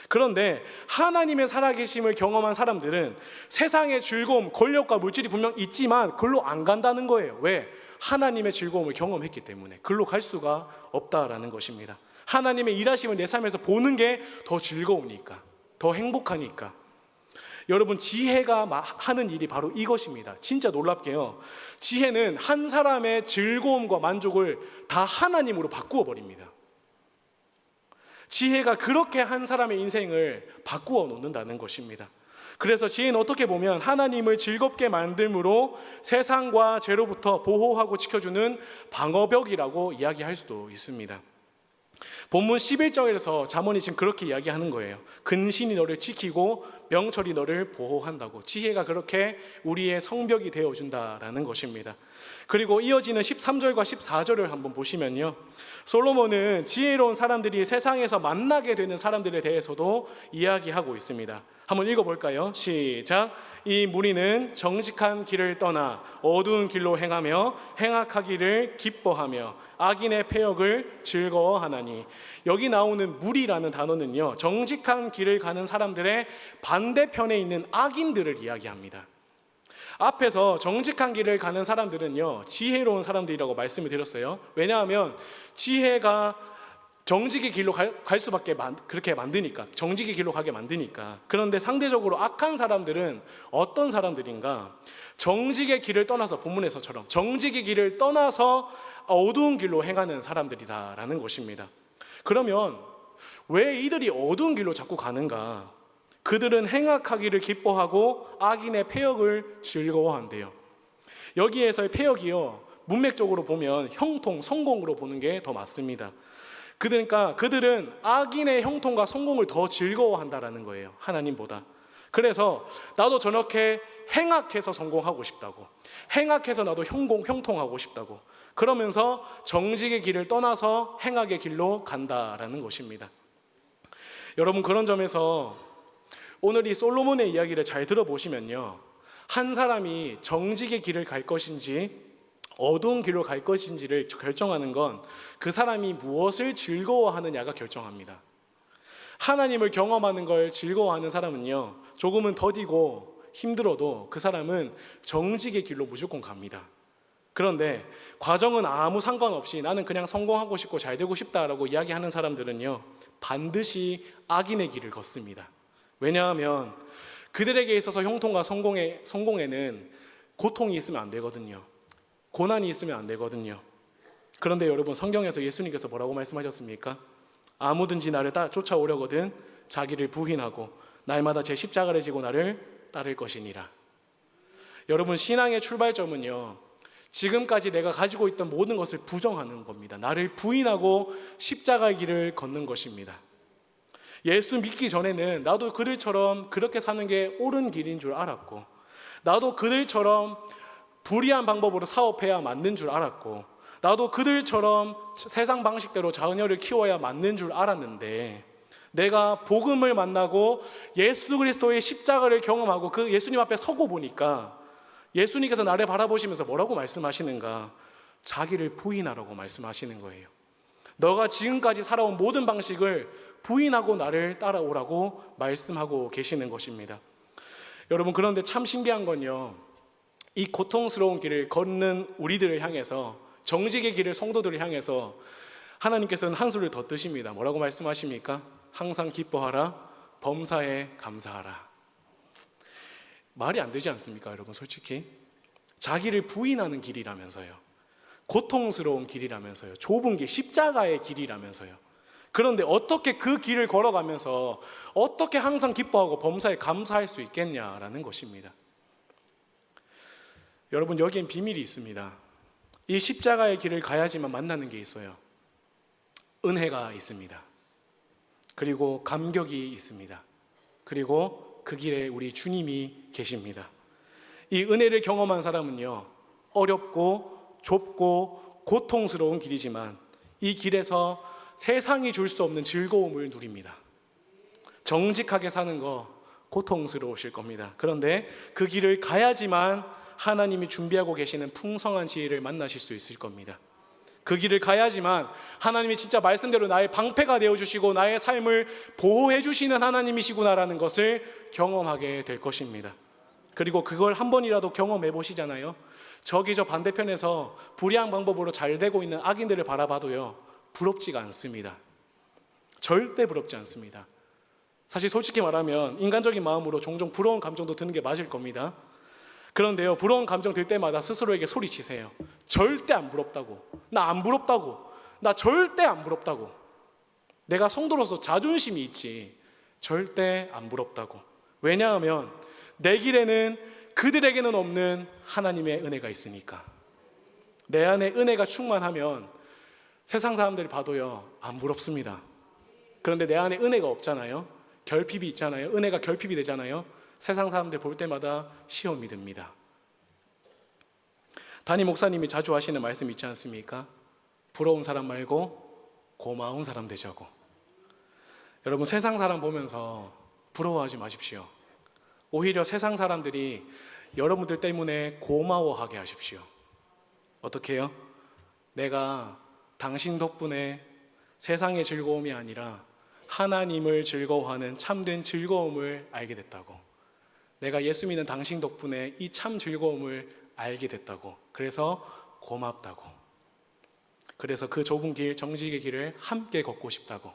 그런데 하나님의 살아계심을 경험한 사람들은 세상의 즐거움, 권력과 물질이 분명 있지만 그걸로 안 간다는 거예요. 왜? 하나님의 즐거움을 경험했기 때문에 그걸로 갈 수가 없다라는 것입니다. 하나님의 일하심을 내 삶에서 보는 게 더 즐거우니까, 더 행복하니까. 여러분, 지혜가 하는 일이 바로 이것입니다. 진짜 놀랍게요. 지혜는 한 사람의 즐거움과 만족을 다 하나님으로 바꾸어 버립니다. 지혜가 그렇게 한 사람의 인생을 바꾸어 놓는다는 것입니다. 그래서 지혜는 어떻게 보면 하나님을 즐겁게 만듦으로 세상과 죄로부터 보호하고 지켜주는 방어벽이라고 이야기할 수도 있습니다. 본문 11절에서 잠언이 지금 그렇게 이야기하는 거예요. 근신이 너를 지키고 명철이 너를 보호한다고. 지혜가 그렇게 우리의 성벽이 되어준다라는 것입니다. 그리고 이어지는 13절과 14절을 한번 보시면요, 솔로몬은 지혜로운 사람들이 세상에서 만나게 되는 사람들에 대해서도 이야기하고 있습니다. 한번 읽어볼까요? 시작. 이 무리는 정직한 길을 떠나 어두운 길로 행하며 행악하기를 기뻐하며 악인의 패역을 즐거워하나니. 여기 나오는 무리라는 단어는요, 정직한 길을 가는 사람들의 반대편에 있는 악인들을 이야기합니다. 앞에서 정직한 길을 가는 사람들은요, 지혜로운 사람들이라고 말씀을 드렸어요. 왜냐하면 지혜가 정직의 길로 갈 수밖에 그렇게 만드니까, 정직의 길로 가게 만드니까. 그런데 상대적으로 악한 사람들은 어떤 사람들인가? 정직의 길을 떠나서, 본문에서처럼 정직의 길을 떠나서 어두운 길로 행하는 사람들이다라는 것입니다. 그러면 왜 이들이 어두운 길로 자꾸 가는가? 그들은 행악하기를 기뻐하고 악인의 패역을 즐거워한대요. 여기에서의 패역이요, 문맥적으로 보면 형통, 성공으로 보는 게 더 맞습니다. 그러니까 그들은 악인의 형통과 성공을 더 즐거워한다라는 거예요, 하나님보다. 그래서 나도 저렇게 행악해서 성공하고 싶다고, 행악해서 나도 형통하고 싶다고, 그러면서 정직의 길을 떠나서 행악의 길로 간다라는 것입니다. 여러분, 그런 점에서 오늘 이 솔로몬의 이야기를 잘 들어보시면요, 한 사람이 정직의 길을 갈 것인지 어두운 길로 갈 것인지를 결정하는 건 그 사람이 무엇을 즐거워하느냐가 결정합니다. 하나님을 경험하는 걸 즐거워하는 사람은요, 조금은 더디고 힘들어도 그 사람은 정직의 길로 무조건 갑니다. 그런데 과정은 아무 상관없이 나는 그냥 성공하고 싶고 잘 되고 싶다라고 이야기하는 사람들은요, 반드시 악인의 길을 걷습니다. 왜냐하면 그들에게 있어서 형통과 성공에는 고통이 있으면 안 되거든요. 고난이 있으면 안 되거든요. 그런데 여러분, 성경에서 예수님께서 뭐라고 말씀하셨습니까? 아무든지 나를 쫓아오려거든 자기를 부인하고 날마다 제 십자가를 지고 나를 따를 것이니라. 여러분, 신앙의 출발점은요, 지금까지 내가 가지고 있던 모든 것을 부정하는 겁니다. 나를 부인하고 십자가의 길을 걷는 것입니다. 예수 믿기 전에는 나도 그들처럼 그렇게 사는 게 옳은 길인 줄 알았고, 나도 그들처럼 불의한 방법으로 사업해야 맞는 줄 알았고, 나도 그들처럼 세상 방식대로 자녀를 키워야 맞는 줄 알았는데, 내가 복음을 만나고 예수 그리스도의 십자가를 경험하고 그 예수님 앞에 서고 보니까 예수님께서 나를 바라보시면서 뭐라고 말씀하시는가? 자기를 부인하라고 말씀하시는 거예요. 너가 지금까지 살아온 모든 방식을 부인하고 나를 따라오라고 말씀하고 계시는 것입니다. 여러분, 그런데 참 신기한 건요, 이 고통스러운 길을 걷는 우리들을 향해서, 정직의 길을 성도들을 향해서 하나님께서는 한 수를 더 뜨십니다. 뭐라고 말씀하십니까? 항상 기뻐하라, 범사에 감사하라. 말이 안 되지 않습니까, 여러분? 솔직히 자기를 부인하는 길이라면서요, 고통스러운 길이라면서요, 좁은 길, 십자가의 길이라면서요. 그런데 어떻게 그 길을 걸어가면서 어떻게 항상 기뻐하고 범사에 감사할 수 있겠냐라는 것입니다. 여러분, 여기엔 비밀이 있습니다. 이 십자가의 길을 가야지만 만나는 게 있어요. 은혜가 있습니다. 그리고 감격이 있습니다. 그리고 그 길에 우리 주님이 계십니다. 이 은혜를 경험한 사람은요, 어렵고 좁고 고통스러운 길이지만 이 길에서 세상이 줄 수 없는 즐거움을 누립니다. 정직하게 사는 거 고통스러우실 겁니다. 그런데 그 길을 가야지만 하나님이 준비하고 계시는 풍성한 지혜를 만나실 수 있을 겁니다. 그 길을 가야지만 하나님이 진짜 말씀대로 나의 방패가 되어주시고 나의 삶을 보호해 주시는 하나님이시구나라는 것을 경험하게 될 것입니다. 그리고 그걸 한 번이라도 경험해 보시잖아요, 저기 저 반대편에서 불의한 방법으로 잘 되고 있는 악인들을 바라봐도요, 부럽지가 않습니다. 절대 부럽지 않습니다. 사실 솔직히 말하면 인간적인 마음으로 종종 부러운 감정도 드는 게 맞을 겁니다. 그런데요, 부러운 감정 들 때마다 스스로에게 소리치세요. 절대 안 부럽다고. 나 안 부럽다고. 나 절대 안 부럽다고. 내가 성도로서 자존심이 있지. 절대 안 부럽다고. 왜냐하면 내 길에는 그들에게는 없는 하나님의 은혜가 있으니까. 내 안에 은혜가 충만하면 세상 사람들이 봐도요, 안 부럽습니다. 그런데 내 안에 은혜가 없잖아요. 결핍이 있잖아요. 은혜가 결핍이 되잖아요. 세상 사람들 볼 때마다 시험이 듭니다. 담임 목사님이 자주 하시는 말씀 있지 않습니까? 부러운 사람 말고 고마운 사람 되자고. 여러분, 세상 사람 보면서 부러워하지 마십시오. 오히려 세상 사람들이 여러분들 때문에 고마워하게 하십시오. 어떻게 해요? 내가 당신 덕분에 세상의 즐거움이 아니라 하나님을 즐거워하는 참된 즐거움을 알게 됐다고. 내가 예수 믿는 당신 덕분에 이 참 즐거움을 알게 됐다고. 그래서 고맙다고. 그래서 그 좁은 길, 정직의 길을 함께 걷고 싶다고.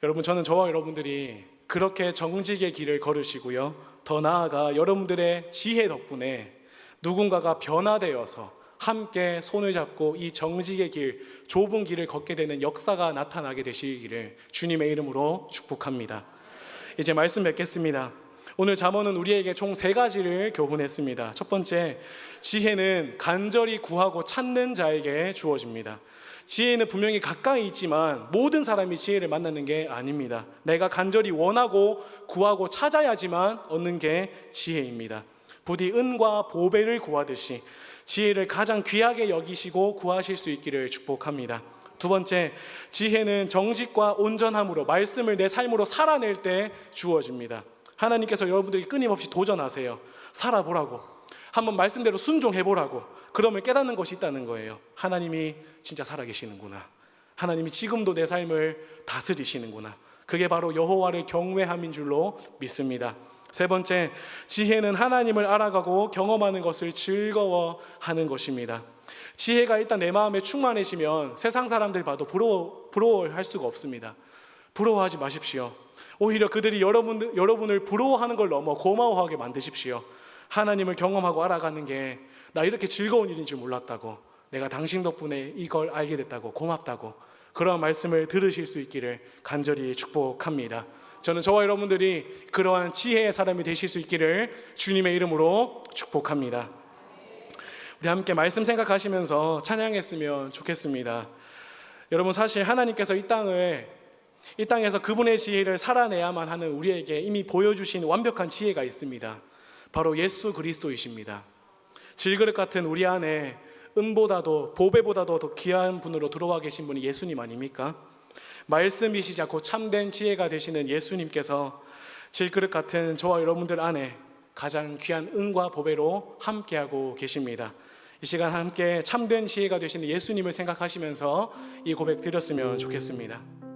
여러분, 저는 저와 여러분들이 그렇게 정직의 길을 걸으시고요, 더 나아가 여러분들의 지혜 덕분에 누군가가 변화되어서 함께 손을 잡고 이 정직의 길, 좁은 길을 걷게 되는 역사가 나타나게 되시기를 주님의 이름으로 축복합니다. 이제 말씀 맺겠습니다. 오늘 잠언은 우리에게 총 3가지를 교훈했습니다. 첫 번째, 지혜는 간절히 구하고 찾는 자에게 주어집니다. 지혜는 분명히 가까이 있지만 모든 사람이 지혜를 만나는 게 아닙니다. 내가 간절히 원하고 구하고 찾아야지만 얻는 게 지혜입니다. 부디 은과 보배를 구하듯이 지혜를 가장 귀하게 여기시고 구하실 수 있기를 축복합니다. 두 번째, 지혜는 정직과 온전함으로 말씀을 내 삶으로 살아낼 때 주어집니다. 하나님께서 여러분들이 끊임없이 도전하세요. 살아보라고, 한번 말씀대로 순종해보라고. 그러면 깨닫는 것이 있다는 거예요. 하나님이 진짜 살아계시는구나. 하나님이 지금도 내 삶을 다스리시는구나. 그게 바로 여호와를 경외함인 줄로 믿습니다. 세 번째, 지혜는 하나님을 알아가고 경험하는 것을 즐거워하는 것입니다. 지혜가 일단 내 마음에 충만해지면 세상 사람들 봐도 부러워할 수가 없습니다. 부러워하지 마십시오. 오히려 그들이 여러분을 부러워하는 걸 넘어 고마워하게 만드십시오. 하나님을 경험하고 알아가는 게 나 이렇게 즐거운 일인 줄 몰랐다고, 내가 당신 덕분에 이걸 알게 됐다고, 고맙다고, 그러한 말씀을 들으실 수 있기를 간절히 축복합니다. 저는 저와 여러분들이 그러한 지혜의 사람이 되실 수 있기를 주님의 이름으로 축복합니다. 우리 함께 말씀 생각하시면서 찬양했으면 좋겠습니다. 여러분, 사실 하나님께서 이 땅에서 그분의 지혜를 살아내야만 하는 우리에게 이미 보여주신 완벽한 지혜가 있습니다. 바로 예수 그리스도이십니다. 질그릇 같은 우리 안에 은보다도 보배보다도 더 귀한 분으로 들어와 계신 분이 예수님 아닙니까? 말씀이시지 않고 참된 지혜가 되시는 예수님께서 질그릇 같은 저와 여러분들 안에 가장 귀한 은과 보배로 함께하고 계십니다. 이 시간 함께 참된 지혜가 되시는 예수님을 생각하시면서 이 고백 드렸으면 좋겠습니다.